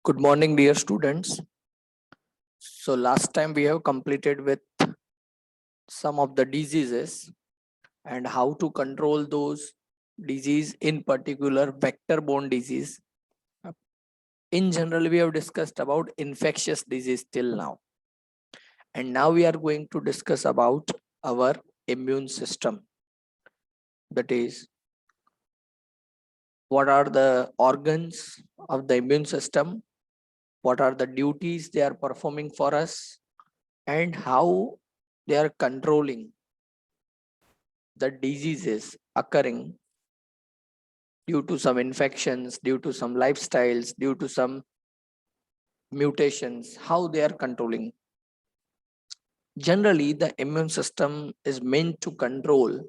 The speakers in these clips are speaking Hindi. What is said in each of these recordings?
Good morning, dear students. So last time we have completed with some of the diseases and how to control those disease, in particular vector-borne disease. In general, we have discussed about infectious disease till now. And now we are going to discuss about our immune system. That is, what are the organs of the immune system? What are the duties they are performing for us? And how they are controlling the diseases occurring due to some infections, due to some lifestyles, due to some mutations, how they are controlling. Generally, the immune system is meant to control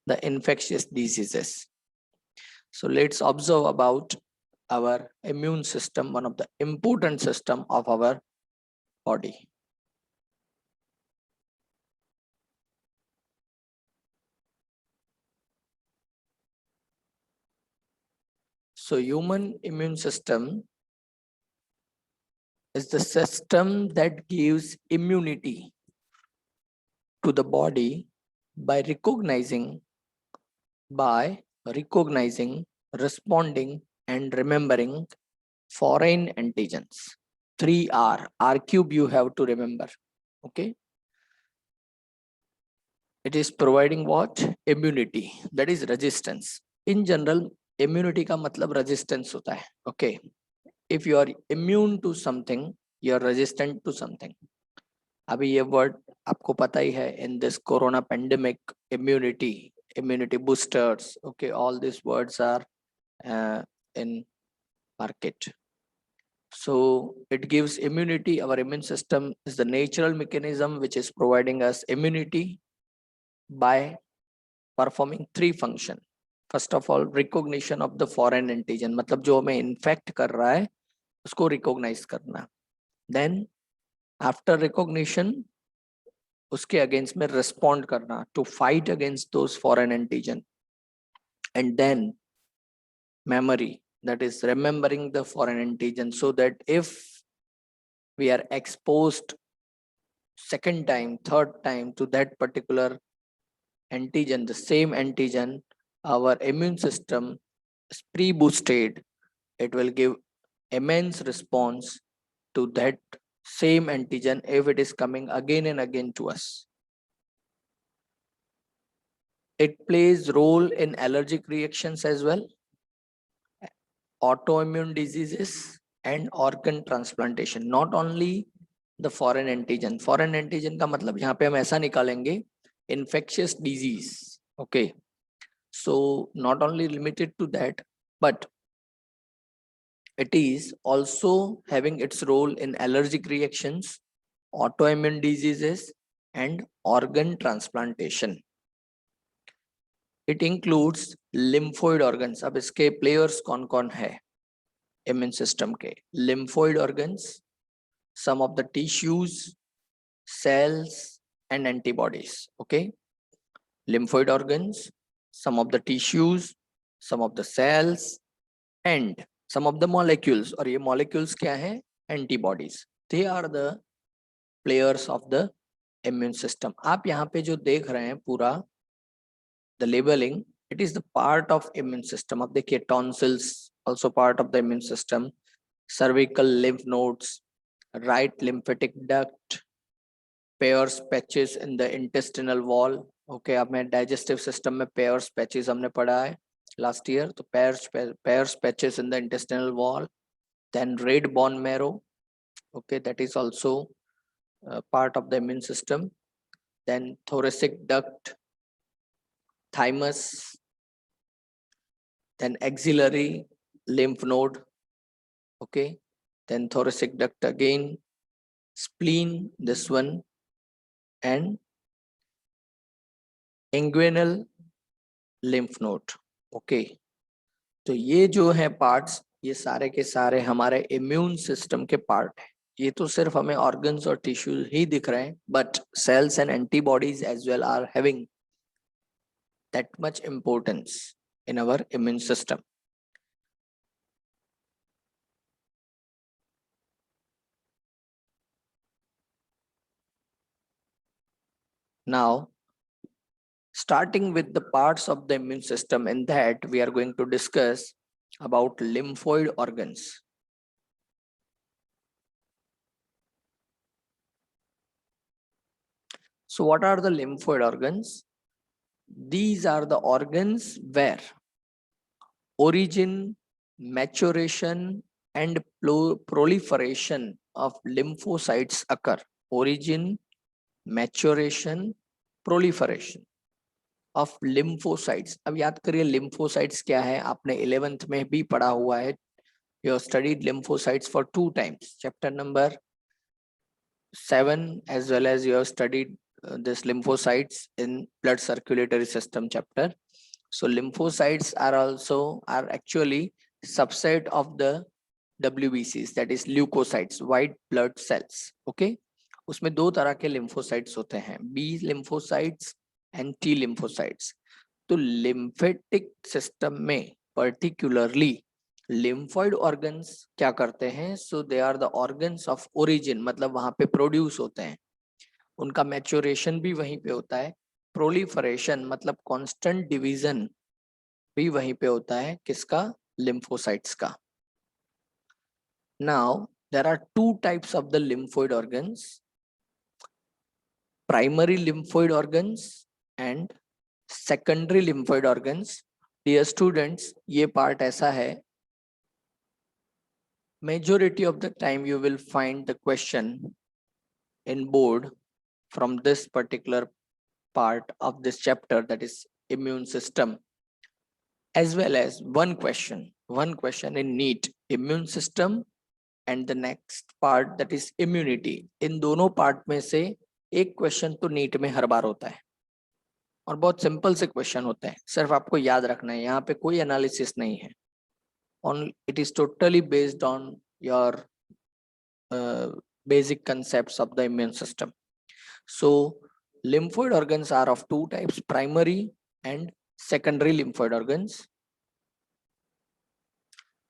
the infectious diseases. So let's observe about our immune system, one of the important system of our body. So human immune system is the system that gives immunity to the body by recognizing, responding, and remembering foreign antigens. 3R, R cube you have to remember. Okay. It is providing what? Immunity, that is resistance. In general, immunity का मतलब resistance होता है. Okay. If you are immune to something, you are resistant to something. अभी ये word आपको पता ही है. In this corona pandemic, immunity boosters, okay, all these words are in market. So it gives immunity. Our immune system is the natural mechanism which is providing us immunity by performing 3 function. First of all, recognition of the foreign antigen, मतलब जो हमें infect कर रहा है उसको recognize करना. Then after recognition, उसके against में respond करना, to fight against those foreign antigen. And then memory, that is remembering the foreign antigen, so that if we are exposed second time, third time to that particular antigen, the same antigen, our immune system is pre-boosted. It will give immense response to that same antigen if it is coming again and again to us. It plays role in allergic reactions as well, autoimmune diseases, and organ transplantation. Not only the foreign antigen का मतलब यहाँ पे हम ऐसा निकालेंगे infectious disease. Okay, so not only limited to that, but it is also having its role in allergic reactions, autoimmune diseases, and organ transplantation. It includes lymphoid organs. अब इसके players कौन कौन है immune system के? Lymphoid organs, some of the tissues, cells, and antibodies. Okay, lymphoid organs, some of the tissues, some of the cells, and some of the molecules. और ये molecules क्या हैं? Antibodies. They are the players of the immune system. आप यहाँ पे जो देख रहे हैं पूरा the labeling, it is the part of immune system. अब देखिए tonsils also part of the immune system, cervical lymph nodes, right lymphatic duct, Peyer's patches in the intestinal wall. Okay, अब मैं digestive system में Peyer's patches हमने पढ़ा है last year. तो Peyer's patches in the intestinal wall. Then red bone marrow. Okay, that is also part of the immune system. Then thoracic duct, thymus, then axillary lymph node. Okay, then thoracic duct again, spleen, this one, and inguinal lymph node. Okay, तो ये जो है parts, ये सारे के सारे हमारे immune system के part है. ये तो सिर्फ हमें organs और tissues ही दिख रहे हैं, but cells and antibodies as well are having that much importance in our immune system. Now, starting with the parts of the immune system, in that we are going to discuss about lymphoid organs. So what are the lymphoid organs? These are the organs where origin, maturation, and proliferation of lymphocytes occur. Origin, maturation, proliferation of lymphocytes. अब याद करिए lymphocytes क्या है, आपने 11th में भी पढ़ा हुआ है. You have studied lymphocytes for 2 times, chapter number 7, as well as you have studied this lymphocytes in blood circulatory system chapter. So lymphocytes are actually subset of the WBCs, that is leukocytes, white blood cells. Okay, उसमें 2 तरह के lymphocytes होते हैं, B lymphocytes and T lymphocytes. तो lymphatic system में particularly lymphoid organs क्या करते हैं? So they are the organs of origin, मतलब वहां पे प्रोड्यूस होते हैं, उनका मैच्योरेशन भी वहीं पे होता है, प्रोलिफरेशन मतलब कांस्टेंट डिवीजन भी वहीं पे होता है, किसका? लिम्फोसाइट्स का. Now there are 2 types of the lymphoid organs, primary lymphoid organs and secondary lymphoid organs. Dear students, ये पार्ट ऐसा है, majority of the time you will find the question in board from this particular part of this chapter, that is immune system, as well as one question in NEET, immune system, and the next part that is immunity. इन दोनों पार्ट में से एक क्वेश्चन तो नीट में हर बार होता है और बहुत सिंपल से क्वेश्चन होते हैं, सिर्फ आपको याद रखना है, यहाँ पे कोई एनालिसिस नहीं है, on it is totally based on your basic concepts of the immune system. So lymphoid organs are of 2 types, primary and secondary lymphoid organs.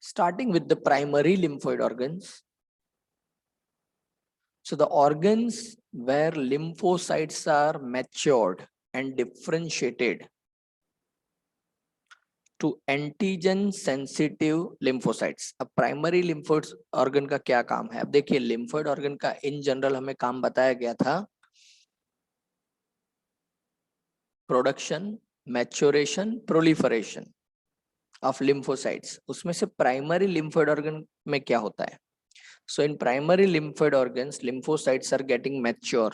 Starting with the primary lymphoid organs, so the organs where lymphocytes are matured and differentiated to antigen sensitive lymphocytes. अब प्राइमरी lymphoid organ का क्या काम है? अब देखिए lymphoid organ का इन जनरल हमें काम बताया गया था, production, maturation, proliferation of lymphocytes. उसमें से प्राइमरी lymphoid organ में क्या होता है? So in primary lymphoid organs, lymphocytes are getting mature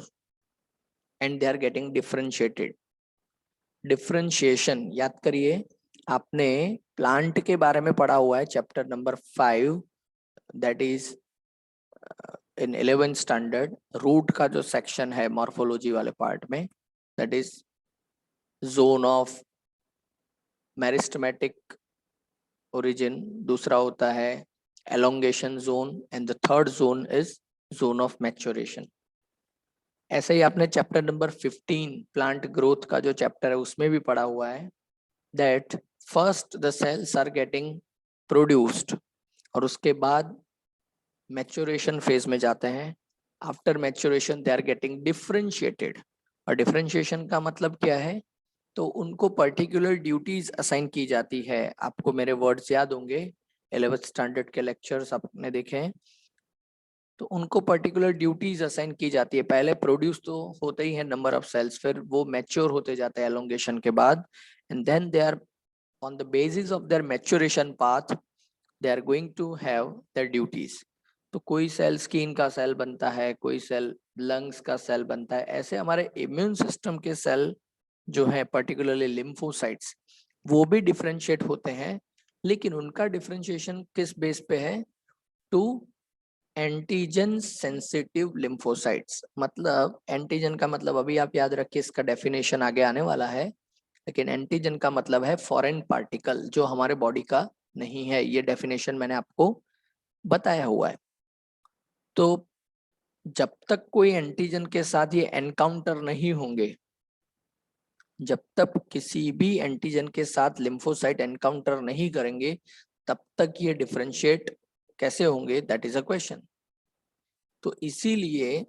and they are getting differentiated. Differentiation याद करिए, आपने प्लांट के बारे में पढ़ा हुआ है, chapter number 5, that is in 11th standard. Root का जो सेक्शन है मॉर्फोलॉजी वाले पार्ट में, that is zone of meristematic origin, दूसरा होता है elongation zone, and the third zone is zone of maturation. ऐसे ही आपने चैप्टर नंबर 15 प्लांट ग्रोथ का जो चैप्टर है उसमें भी पढ़ा हुआ है, that first the cells are getting produced और उसके बाद मैच्योरेशन फेज में जाते हैं. After maturation they are getting differentiated. और डिफरेंशिएशन का मतलब क्या है? तो उनको पर्टिकुलर ड्यूटीज असाइन की जाती है. आपको मेरे वर्ड्स याद होंगे, 11th स्टैंडर्ड के लेक्चर्स आपने देखे हैं, तो उनको पर्टिकुलर ड्यूटीज असाइन की जाती है. पहले प्रोड्यूस तो होते ही है नंबर ऑफ सेल्स, फिर वो मैच्योर होते जाते हैं एलोंगेशन के बाद, and then they are on the basis of their maturation path they are going to have their duties. तो कोई सेल स्किन का सेल बनता है, कोई सेल लंग्स का सेल बनता है. ऐसे हमारे इम्यून सिस्टम के सेल जो है पर्टिकुलरली लिम्फोसाइट्स, वो भी डिफरेंशिएट होते हैं, लेकिन उनका डिफरेंशिएशन किस बेस पे है? To antigen sensitive lymphocytes. मतलब एंटीजन का मतलब अभी आप याद रखिए, इसका डेफिनेशन आगे आने वाला है, लेकिन एंटीजन का मतलब है फॉरेन पार्टिकल जो हमारे बॉडी का नहीं है. ये डेफिनेशन मैंने आपको बताया हुआ है. तो जब तक कोई एंटीजन के साथ ये एनकाउंटर नहीं होंगे, जब तक किसी भी एंटीजन के साथ लिम्फोसाइट एनकाउंटर नहीं करेंगे, तब तक ये डिफरेंशिएट कैसे होंगे? That is a question. तो इसीलिए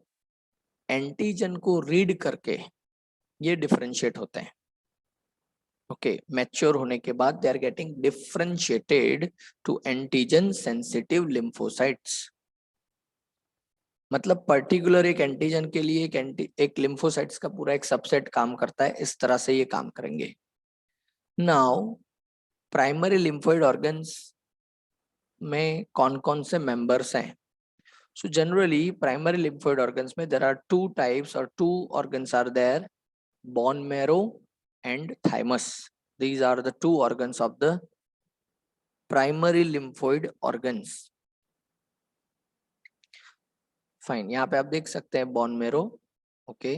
एंटीजन को रीड करके ये डिफरेंशिएट होते हैं। ओके, मैच्योर होने के बाद they are getting differentiated to antigen sensitive lymphocytes. मतलब पर्टिकुलर एक एंटीजन के लिए एक लिम्फोसाइट्स का पूरा एक सबसेट काम करता है, इस तरह से ये काम करेंगे। नाउ प्राइमरी लिम्फोइड ऑर्गन्स में कौन कौन से मेंबर्स हैं? So generally primary lymphoid organs में there are two types or two organs are there, bone marrow and thymus. These are the two organs of the primary lymphoid organs. Fine, यहाँ पे आप देख सकते हैं bone marrow. Okay,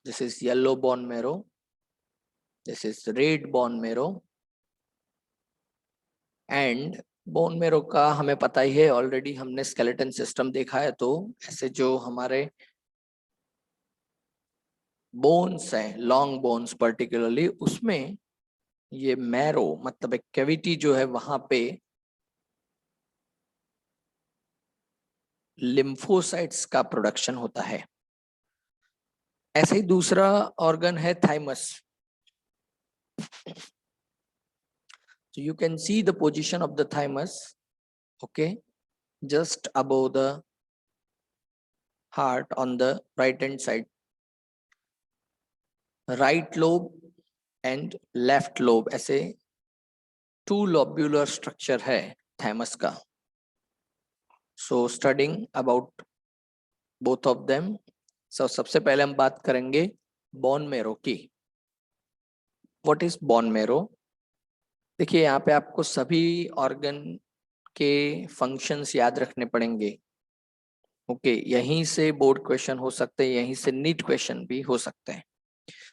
this is yellow bone marrow, this is red bone marrow, and bone marrow का हमें पता ही है, ऑलरेडी हमने skeleton system देखा है। तो ऐसे जो हमारे बोन्स हैं, लॉन्ग बोन्स पर्टिकुलरली, उसमें ये मैरो मतलब एक कैविटी जो है वहां पे लिम्फोसाइट्स का प्रोडक्शन होता है। ऐसे ही दूसरा ऑर्गन है thymus. So you can see the position of the thymus, okay, just above the heart on the right hand side. Right lobe and left lobe, ऐसे टू लोब्यूलर स्ट्रक्चर है थाइमस का। So studying about both of them. So सबसे पहले हम बात करेंगे बोन मैरो की। What is bone marrow? देखिए यहाँ पे आपको सभी ऑर्गन के फंक्शंस याद रखने पड़ेंगे। ओके, यहीं से बोर्ड क्वेश्चन हो सकते हैं, यहीं से नीट क्वेश्चन भी हो सकते हैं।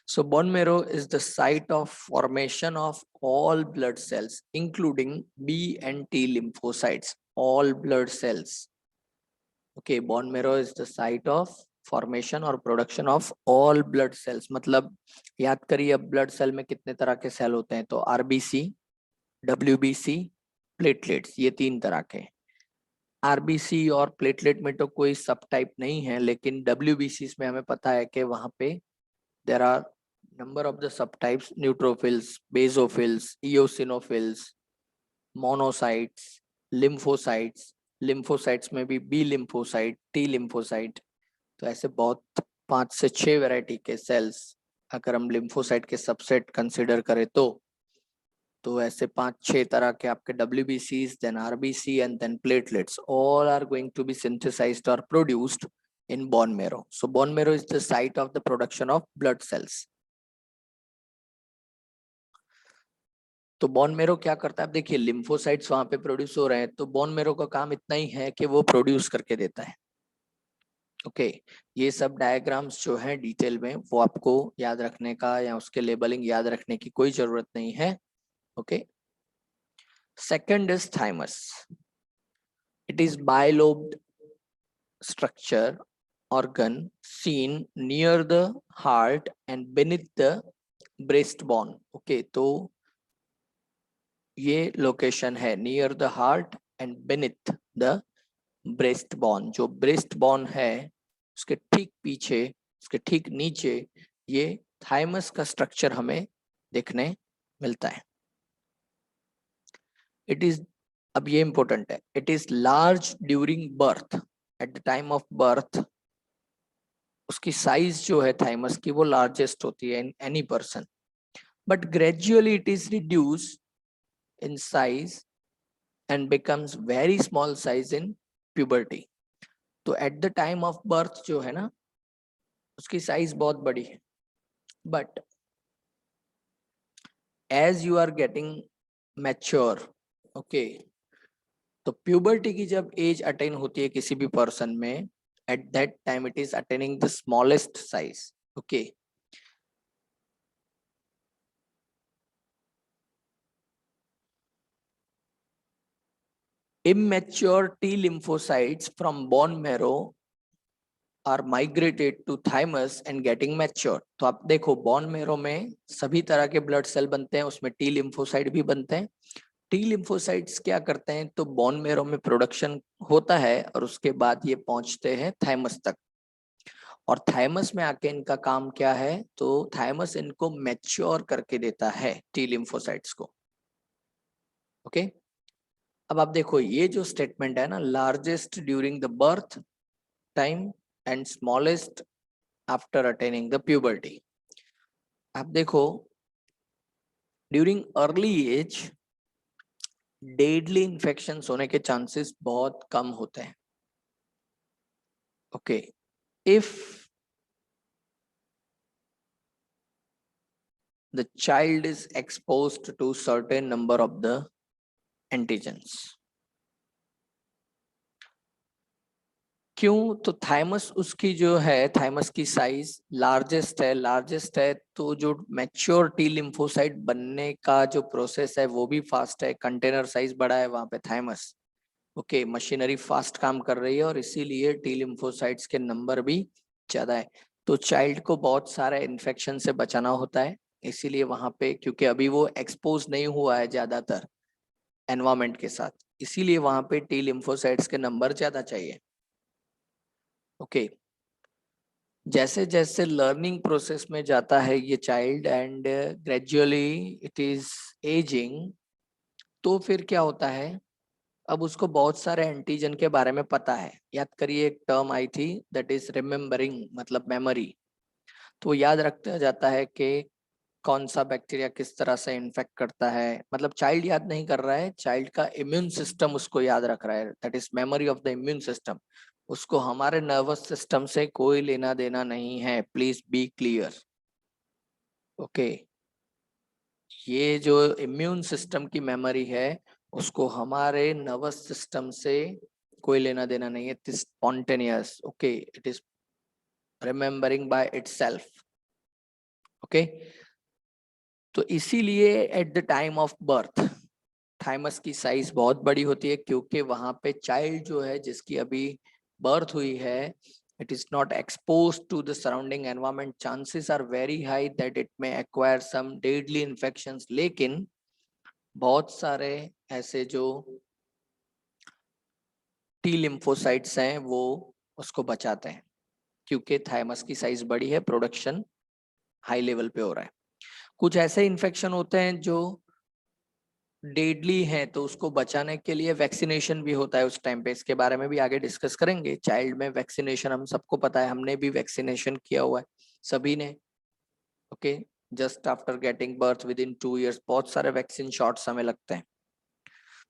So bone marrow is the site of formation of all blood cells including B and T lymphocytes, all blood cells. Okay, bone marrow is the site of formation और production of all blood cells. मतलब याद करिए अब ब्लड सेल में कितने तरह के सेल होते हैं, तो आरबीसी, डब्ल्यूबीसी, प्लेटलेट्स, ये तीन तरह के। आरबीसी और प्लेटलेट में तो कोई सब टाइप नहीं है, लेकिन डब्ल्यूबीसी में हमें पता है कि वहां पे there are number of the sub types, neutrophils, basophils, eosinophils, monocytes, lymphocytes. Lymphocytes में भी बी लिम्फोसाइट, टी लिम्फोसाइट, तो ऐसे बहुत 5 से 6 वैरायटी के सेल्स अगर हम लिम्फोसाइट के सबसेट कंसिडर करें तो ऐसे 5-6 तरह के आपके WBCs, then RBC and then platelets, all are going to be synthesized or produced in bone marrow. So bone marrow is the site of the production of blood cells. तो बोन मेरो क्या करता है? आप देखिए लिम्फोसाइट्स वहां पे प्रोड्यूस हो रहे हैं, तो बोन मेरो का काम इतना ही है कि वो प्रोड्यूस करके देता है। ओके, ये सब डायग्राम्स जो है डिटेल में वो आपको याद रखने का या उसके लेबलिंग याद रखने की कोई जरूरत नहीं है। Okay, second is thymus. It is bilobed structure organ seen near the heart and beneath the breastbone. Okay, तो ये लोकेशन है near the heart and beneath the breastbone. जो breastbone है उसके ठीक पीछे, उसके ठीक नीचे ये थाइमस का स्ट्रक्चर हमें देखने मिलता है। इट इज, अब ये इंपॉर्टेंट है, it is large during birth. At the time of birth उसकी साइज जो है थाइमस की वो लार्जेस्ट होती है in any person, but gradually it is reduce in size and becomes very small size in puberty. तो at the time of birth जो है ना उसकी साइज बहुत बड़ी है, but as you are getting mature, okay, तो प्यूबर्टी की जब एज अटेन होती है किसी भी पर्सन में, at that time it is attaining the smallest size. Okay, immature T lymphocytes from bone marrow are migrated to thymus and getting mature. तो आप देखो bone marrow में सभी तरह के ब्लड सेल बनते हैं, उसमें T lymphocyte भी बनते हैं। T lymphocytes क्या करते हैं, तो bone marrow में प्रोडक्शन होता है और उसके बाद ये पहुंचते हैं थाइमस तक। और थाइमस में आके इनका काम क्या है, तो थाइमस इनको मैच्योर करके देता है टी लिम्फोसाइट्स को। ओके, अब आप देखो ये जो स्टेटमेंट है ना, largest during the birth time and smallest after attaining the puberty. आप देखो during early age deadly infections होने के चांसेस बहुत कम होते हैं। Okay, if the child is exposed to certain number of the antigens। क्यों, तो थाइमस उसकी जो है, थाइमस की साइज लार्जेस्ट है तो जो मैच्योर टी लिम्फोसाइट बनने का जो प्रोसेस है वो भी फास्ट है, कंटेनर साइज बड़ा है वहां पे थाइमस। ओके, मशीनरी फास्ट काम कर रही है और इसीलिए टी लिम्फोसाइट्स के नंबर भी ज्यादा है। तो चाइल्ड को बहुत सारे इन्फेक्शन से बचाना होता है, इसीलिए वहां पे, क्योंकि अभी वो एक्सपोज नहीं हुआ है ज्यादातर एनवायरमेंट के साथ, इसीलिए वहां पे टी लिम्फोसाइट्स के नंबर ज्यादा चाहिए। ओके, जैसे जैसे लर्निंग प्रोसेस में जाता है ये child and gradually it is ageing, तो फिर क्या होता है, अब उसको बहुत सारे एंटीजन के बारे में पता है। याद करिए एक टर्म आई थी दैट इज रिमेम्बरिंग, मतलब मेमोरी। तो वो याद रखता जाता है कि कौन सा बैक्टीरिया किस तरह से इन्फेक्ट करता है, मतलब चाइल्ड याद नहीं कर रहा है, चाइल्ड का इम्यून सिस्टम उसको याद रख रहा है, that is memory of the immune system. उसको हमारे नर्वस सिस्टम से कोई लेना देना नहीं है, प्लीज बी क्लियर। ओके, ये जो इम्यून सिस्टम की मेमोरी है उसको हमारे नर्वस सिस्टम से कोई लेना देना नहीं है, it is spontaneous. Okay, it is remembering by itself. Okay, तो इसीलिए eight the time of birth thymus की साइज बहुत बड़ी होती है, क्योंकि वहां पे चाइल्ड जो है जिसकी अभी बर्थ हुई है, it is not expose to the surrounding environment, chances are very high that it may acquire some deadly infections. लेकिन बहुत सारे ऐसे जो टी लिम्फोसाइट्स हैं वो उसको बचाते हैं, क्योंकि थाइमस की साइज बड़ी है, प्रोडक्शन हाई लेवल पे हो रहा है। कुछ ऐसे इन्फेक्शन होते हैं जो डेडली है, तो उसको बचाने के लिए वैक्सीनेशन भी होता है उस टाइम पे, इसके बारे में भी आगे डिस्कस करेंगे। चाइल्ड में वैक्सीनेशन हम सबको पता है, हमने भी वैक्सीनेशन किया हुआ है सभी ने। Okay, just after getting birth with in 2 years बहुत सारे वैक्सीन शॉट्स हमें लगते हैं।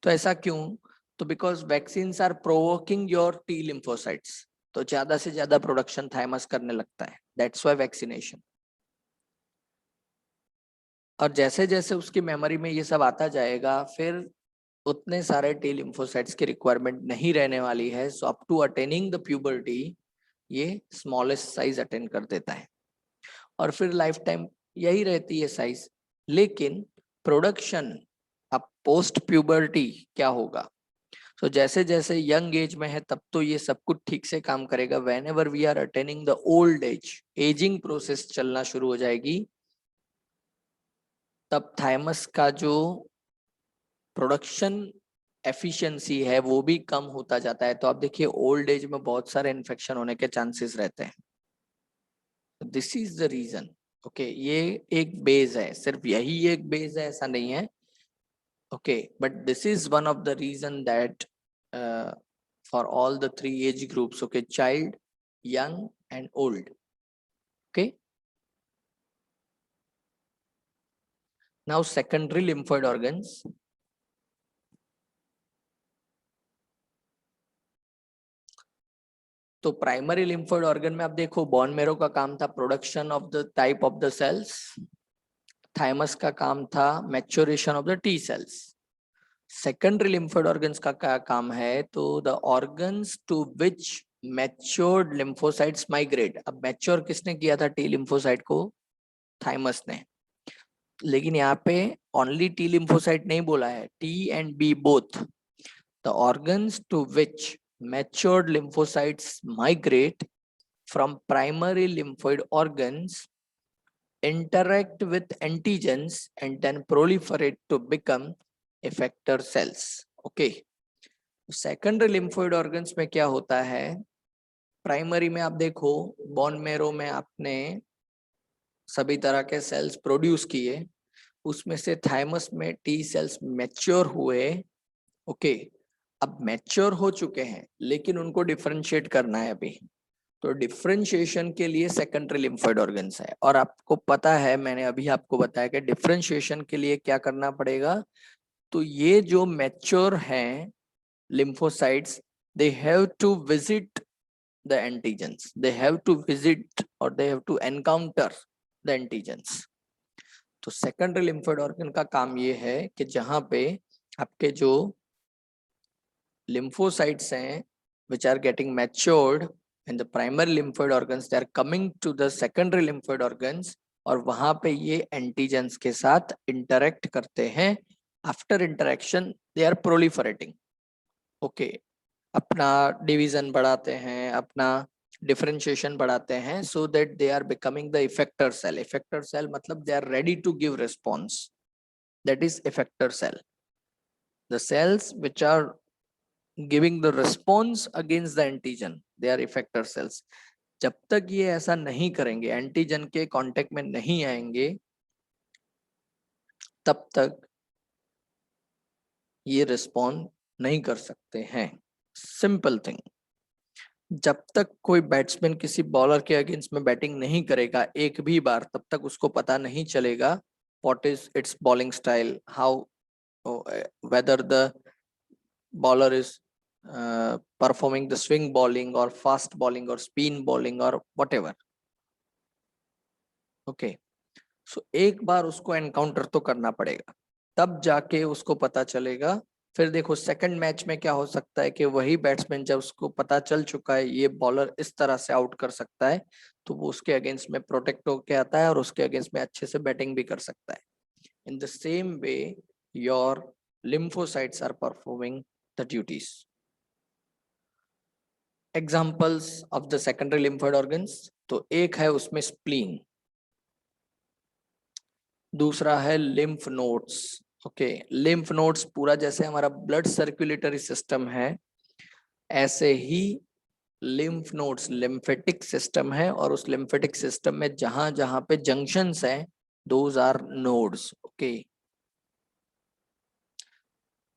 तो ऐसा क्यों, तो because vaccine are provoking your T lymphocytes, तो ज्यादा से ज्यादा प्रोडक्शन थाइमस करने लगता है, दैट्स व्हाई वैक्सीनेशन। और जैसे जैसे उसकी मेमोरी में ये सब आता जाएगा, फिर उतने सारे टी लिम्फोसाइट्स की रिक्वायरमेंट नहीं रहने वाली है। So up to attaining the puberty ये स्मॉलेस्ट साइज अटेन कर देता है और फिर लाइफ टाइम यही रहती है साइज। लेकिन प्रोडक्शन अब पोस्ट प्यूबर्टी क्या होगा, सो जैसे जैसे यंग एज में है तब तो ये सब कुछ ठीक से काम करेगा। Whenever we are attaining the old age, aging process चलना शुरू हो जाएगी, तब थाइमस का जो प्रोडक्शन एफिशिएंसी है वो भी कम होता जाता है। तो आप देखिए ओल्ड एज में बहुत सारे इन्फेक्शन होने के चांसेस रहते हैं। This is the reason. Okay, ये एक बेस है, सिर्फ यही एक बेस है ऐसा नहीं है। Okay, but this is one of the reason that for all the 3 age groups, okay, child, young and old. Okay, now secondary lymphoid organs. तो प्राइमरी लिम्फोइड ऑर्गन में आप देखो बोन मेरो का काम था production of the type of the cells, thymus का काम था maturation of the T cells. Secondary lymphoid organs का क्या काम है, तो the organs to which matured lymphocytes migrate. अब मैच्योर किसने किया था टी लिम्फोसाइट को, थाइमस ने। लेकिन यहाँ पे ओनली टी लिम्फोसाइट नहीं बोला है, T and B both. The organs to which matured lymphocytes migrate from primary lymphoid organs interact with antigens and then proliferate to become effector cells. Okay, secondary lymphoid organs में क्या होता है, प्राइमरी में आप देखो, बोन मैरो में आपने सभी तरह के सेल्स प्रोड्यूस किए, उसमें से थाइमस में टी सेल्स मैच्योर हुए। ओके, अब मैच्योर हो चुके हैं लेकिन उनको डिफरेंशिएट करना है अभी, तो डिफरेंशिएशन के लिए सेकेंडरी लिम्फोइड ऑर्गन्स है। और आपको पता है, मैंने अभी आपको बताया कि डिफरेंशिएशन के लिए क्या करना पड़ेगा, तो ये जो मैच्योर हैं lymphocytes, they have to visit the antigens, they have to visit or they have to encounter the antigens। तो सेकेंडरी लिम्फोइड ऑर्गन का काम ये है कि जहां पे आपके जो lymphocytes हैं which are getting matured in the primary lymphoid organs, they are coming to the secondary lymphoid organs और वहां पे ये एंटीजेंस के साथ इंटरेक्ट करते हैं। After interaction they are proliferating. Okay, अपना डिवीजन बढ़ाते हैं, अपना डिफरेंशिएशन बढ़ाते हैं, so that they are becoming the effector cell. Effector cell मतलब they are ready to give response, that is effector cell. The cells which are giving the response against the antigen, they are effector cells. जब तक ये ऐसा नहीं करेंगे, एंटीजन के कांटेक्ट में नहीं आएंगे, तब तक ये रिस्पॉन्ड नहीं कर सकते हैं। Simple thing. जब तक कोई बैट्समैन किसी बॉलर के अगेंस्ट में बैटिंग नहीं करेगा एक भी बार, तब तक उसको पता नहीं चलेगा what is it's bowling style, how whether the bowler is performing the swing bowling और फास्ट बॉलिंग और स्पिन बॉलिंग और व्हाटएवर। ओके, सो एक बार उसको एनकाउंटर तो करना पड़ेगा, तब जाके उसको पता चलेगा। फिर देखो सेकंड मैच में क्या हो सकता है कि वही बैट्समैन जब उसको पता चल चुका है ये बॉलर इस तरह से आउट कर सकता है, तो वो उसके अगेंस्ट में प्रोटेक्ट होके आता है और उसके अगेंस्ट में अच्छे से बैटिंग भी कर सकता है। In the same way your lymphocytes are performing the duties. Examples of the secondary lymphoid organs, तो एक है उसमें स्प्लीन, दूसरा है lymph nodes. Okay, lymph nodes पूरा जैसे हमारा ब्लड सर्कुलेटरी सिस्टम है, ऐसे ही लिम्फ नोड्स लिम्फेटिक सिस्टम है, और उस लिम्फेटिक सिस्टम में जहां जहां पे जंक्शंस हैं, those are nodes. Okay,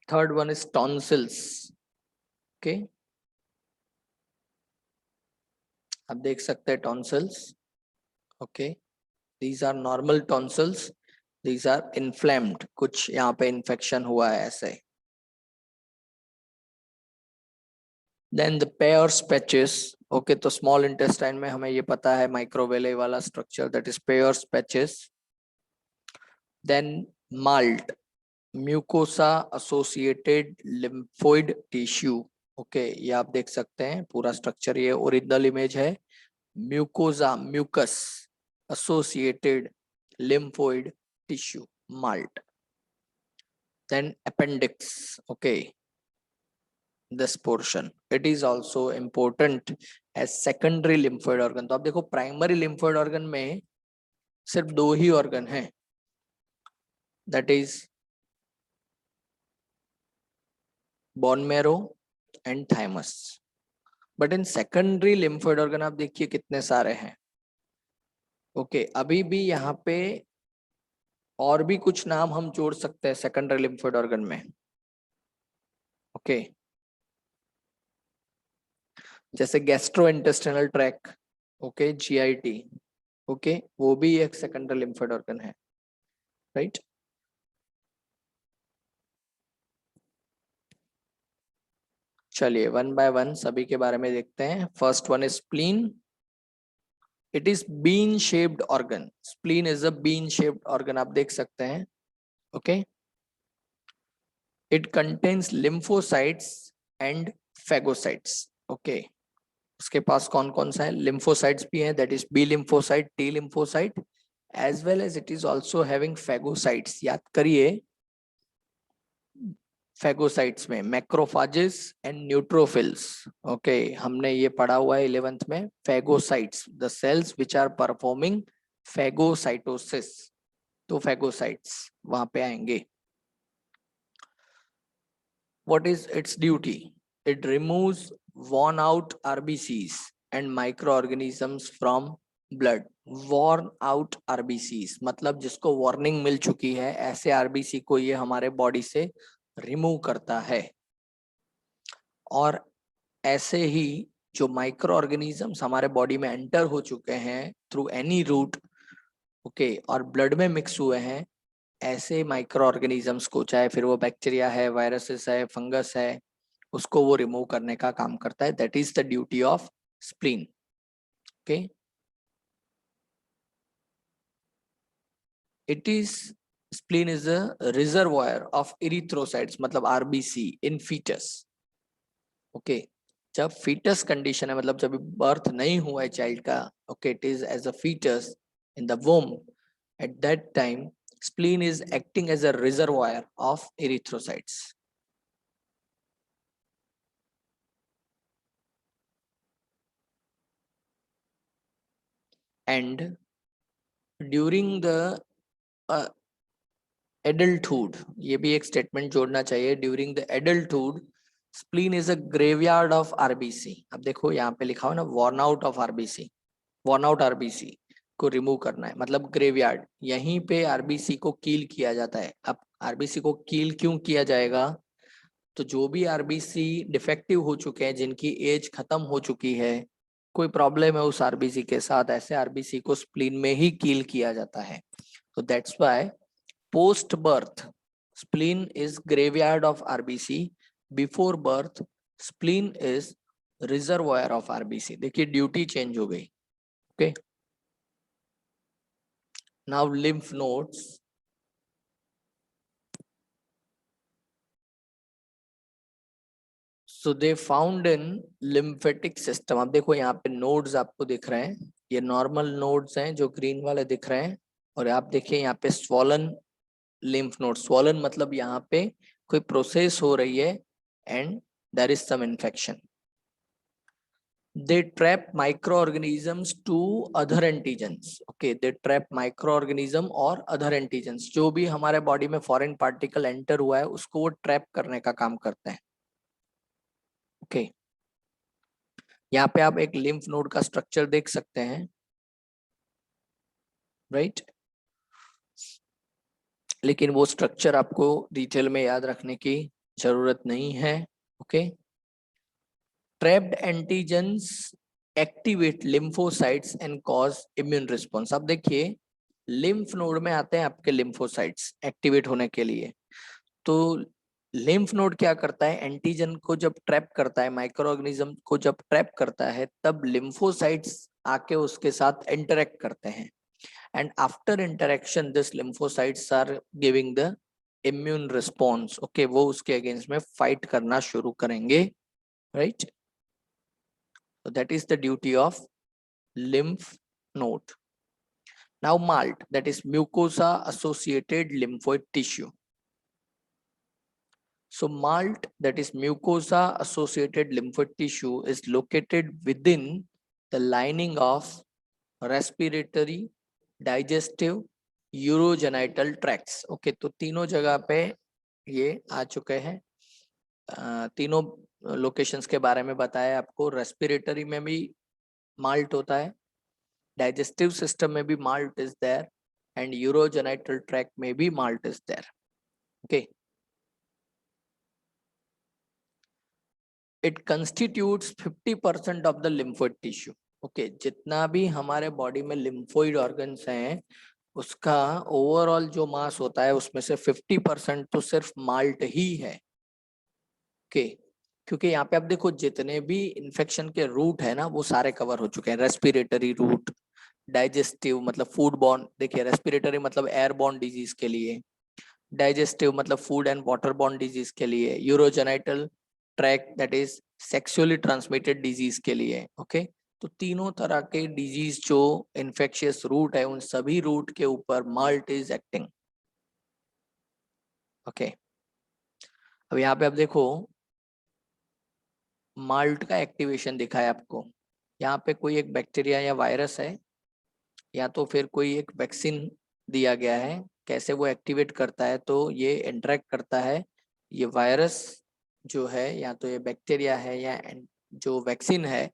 third one is tonsils. Okay, आप देख सकते हैं tonsils. Okay, these are normal tonsils, these are inflamed, कुछ यहाँ पे इन्फेक्शन हुआ है ऐसे। Then the Peyer's patches. Okay, तो स्मॉल इंटेस्टाइन में हमें ये पता है माइक्रोवेले वाला structure, that is Peyer's patches. Then MALT, mucosa associated lymphoid tissue. Okay, ये आप देख सकते हैं पूरा स्ट्रक्चर, ये ओरिजिनल इमेज है। Mucosa, mucus associated lymphoid tissue, MALT. Then appendix. Okay, this portion, it is also important as secondary lymphoid organ। तो आप देखो प्राइमरी lymphoid organ में सिर्फ दो ही ऑर्गन हैं, that is bone marrow and thymus, but in secondary lymphoid organ आप देखिए कितने सारे हैं। ओके, अभी भी यहाँ पे और भी कुछ नाम हम जोड़ सकते हैं सेकेंडरी लिम्फोइड ऑर्गन में। ओके, जैसे gastrointestinal tract, okay, GIT, okay, वो भी एक सेकेंडरी लिम्फोइड ऑर्गन है, राइट। चलिए वन बाय वन सभी के बारे में देखते हैं। First one is spleen. It is bean shaped organ, spleen is a bean shaped organ, आप देख सकते हैं। Okay, it contains lymphocytes and phagocytes. Okay, उसके पास कौन कौन सा है, लिम्फोसाइट्स भी है, that is B lymphocyte, T lymphocyte, as well as it is also having phagocytes. याद करिए, फेगोसाइट्स में मैक्रोफाजेस एंड न्यूट्रोफिल्स। ओके, हमने ये पढ़ा हुआ है 11th में, phagocytes the cells which are performing phagocytosis, तो फेगोसाइट्स वहां पे आएंगे। What is its duty, it removes worn out RBCs, and micro organisms from blood, worn out RBCs, मतलब जिसको वार्निंग मिल चुकी है ऐसे आरबीसी को ये हमारे बॉडी से रिमूव करता है। और ऐसे ही जो माइक्रो ऑर्गेनिजम्स हमारे बॉडी में एंटर हो चुके हैं थ्रू एनी रूट, ओके, और ब्लड में मिक्स हुए हैं, ऐसे माइक्रो ऑर्गेनिजम्स को, चाहे फिर वो बैक्टीरिया है, वायरसेस है, फंगस है, उसको वो रिमूव करने का काम करता है। That is the duty of spleen. Okay, it is, spleen is a reservoir of erythrocytes, मतलब आरबीसी इन फीटस। ओके, जब फीटस कंडीशन है, मतलब जब बर्थ नहीं हुआ है चाइल्ड का, okay, it is as a foetus in the womb, at that time spleen is acting as a reservoir of erythrocytes. And during the uh, adulthood, ये भी एक स्टेटमेंट जोड़ना चाहिए, during the adulthood spleen is a graveyard of RBC. अब देखो यहाँ पे लिखा हो ना, worn out of RBC, worn out RBC को रिमूव करना है, मतलब ग्रेवयार्ड, यहीं पे आरबीसी को कील किया जाता है। अब आरबीसी को कील क्यों किया जाएगा, तो जो भी आरबीसी डिफेक्टिव हो चुके हैं, जिनकी एज खत्म हो चुकी है, कोई प्रॉब्लम है उस आरबीसी के साथ, ऐसे आरबीसी को स्प्लीन में ही कील किया जाता है। तो that's why post birth spleen is graveyard of RBC, before birth spleen is reservoir of RBC. देखिए ड्यूटी चेंज हो गई। Okay, now lymph nodes. So they found in lymphatic system. अब देखो यहाँ पे नोड्स आपको दिख रहे हैं, ये नॉर्मल नोड्स हैं जो ग्रीन वाले दिख रहे हैं, और आप देखिए यहाँ पे स्वॉलन लिम्फ नोड। स्वॉलन मतलब यहाँ पे कोई प्रोसेस हो रही है and there is some infection. They trap microorganisms to other antigens. Okay, they trap microorganism और other antigens, जो भी हमारे बॉडी में फॉरेन पार्टिकल एंटर हुआ है उसको वो ट्रैप करने का काम करते हैं। ओके, यहाँ पे आप एक लिम्फ नोड का स्ट्रक्चर देख सकते हैं, राइट? लेकिन वो स्ट्रक्चर आपको डिटेल में याद रखने की जरूरत नहीं है। Okay, trapped antigens activate lymphocytes and cause immune response. अब देखिए लिम्फ नोड में आते हैं आपके लिम्फोसाइट्स एक्टिवेट होने के लिए। तो लिम्फ नोड क्या करता है, एंटीजन को जब ट्रैप करता है, माइक्रो ऑर्गेनिज्म को जब ट्रैप करता है, तब लिम्फोसाइट्स आके उसके साथ इंटरेक्ट करते हैं, and after interaction this lymphocytes are giving the immune response. Okay, वो उसके अगेंस्ट में फाइट करना शुरू करेंगे, right? So that is the duty of lymph node. Now MALT, that is mucosa associated lymphoid tissue. So MALT, that is mucosa associated lymphoid tissue, is located within the lining of respiratory, digestive, urogenital tracts. Okay, तो तीनों जगह पे ये आ चुके हैं। तीनों लोकेशंस के बारे में बताया आपको। रेस्पिरेटरी में भी माल्ट होता है, डाइजेस्टिव सिस्टम में भी MALT is there, and urogenital tract में भी MALT is there. Okay, it constitutes 50% of the lymphoid tissue. Okay, जितना भी हमारे बॉडी में लिम्फोइड ऑर्गन्स हैं उसका ओवरऑल जो मास होता है उसमें से 50% तो सिर्फ माल्ट ही है। ओके, क्योंकि यहाँ पे आप देखो जितने भी इन्फेक्शन के रूट है ना वो सारे कवर हो चुके हैं। रेस्पिरेटरी रूट, डाइजेस्टिव मतलब फूड बॉर्न, देखिए रेस्पिरेटरी मतलब एयर बॉर्न डिजीज के लिए, डाइजेस्टिव मतलब food and water borne disease के लिए, urogenital track that is sexually transmitted disease के लिए। ओके, तो तीनों तरह के डिजीज जो इन्फेक्शियस रूट है उन सभी रूट के ऊपर माल्ट इज एक्टिंग। ओके, अब यहाँ पे आप देखो माल्ट का एक्टिवेशन दिखा है आपको। यहाँ पे कोई एक बैक्टीरिया या वायरस है, या तो फिर कोई एक वैक्सीन दिया गया है। कैसे वो एक्टिवेट करता है, तो ये इंटरेक्ट करता है, ये वायरस जो है या तो ये बैक्टीरिया है या जो वैक्सीन है,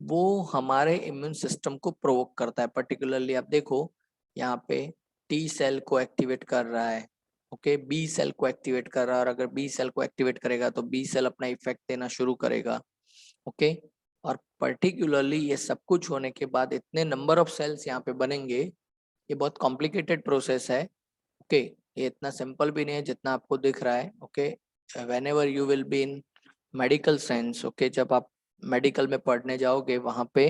वो हमारे इम्यून सिस्टम को प्रोवोक करता है। पर्टिकुलरली आप देखो यहाँ पे टी सेल को एक्टिवेट कर रहा है, ओके, बी सेल को एक्टिवेट कर रहा है, और अगर बी सेल को एक्टिवेट करेगा तो बी सेल अपना इफेक्ट देना शुरू करेगा, ओके। और पर्टिकुलरली ये सब कुछ होने के बाद इतने नंबर ऑफ सेल्स यहाँ पे बनेंगे, ये बहुत कॉम्प्लिकेटेड प्रोसेस है, ओके। ये इतना सिंपल भी नहीं है जितना आपको दिख रहा है, okay. Whenever you will be in medical science, okay, जब आप मेडिकल में पढ़ने जाओगे वहां पे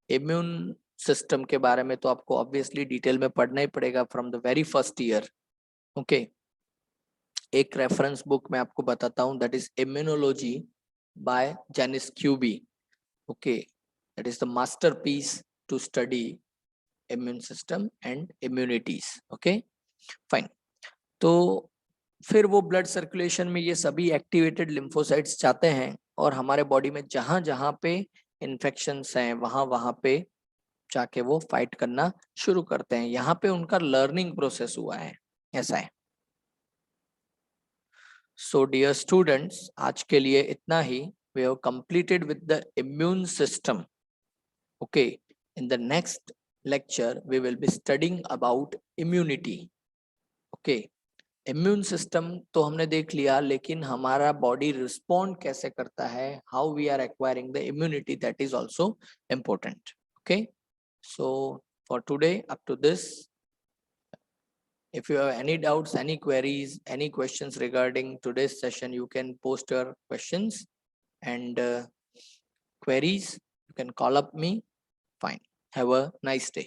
इम्यून सिस्टम के बारे में तो आपको ऑब्वियसली डिटेल में पढ़ना ही पड़ेगा from the very first year, okay. एक रेफरेंस बुक मैं आपको बताता हूँ, that is immunology by Janis Kuby, okay, that is the masterpiece to study immune system and immunities, okay, fine. तो फिर वो ब्लड सर्कुलेशन में ये सभी एक्टिवेटेड लिम्फोसाइट्स जाते हैं और हमारे बॉडी में जहां जहां पे इन्फेक्शंस हैं वहां वहां पे जाके वो फाइट करना शुरू करते हैं। यहाँ पे उनका लर्निंग प्रोसेस हुआ है, ऐसा है। सो डियर स्टूडेंट्स, आज के लिए इतना ही। We have completed with the immune system, okay. In the next lecture we will be studying about immunity, okay. Immune system तो हमने देख लिया, लेकिन हमारा बॉडी रिस्पॉन्ड कैसे करता है, how we are acquiring the immunity, that is also important, okay. So for today up to this, if you have any doubts, any queries, any questions regarding today's session, you can post your questions and queries. You can call up me. Fine. Have a nice day.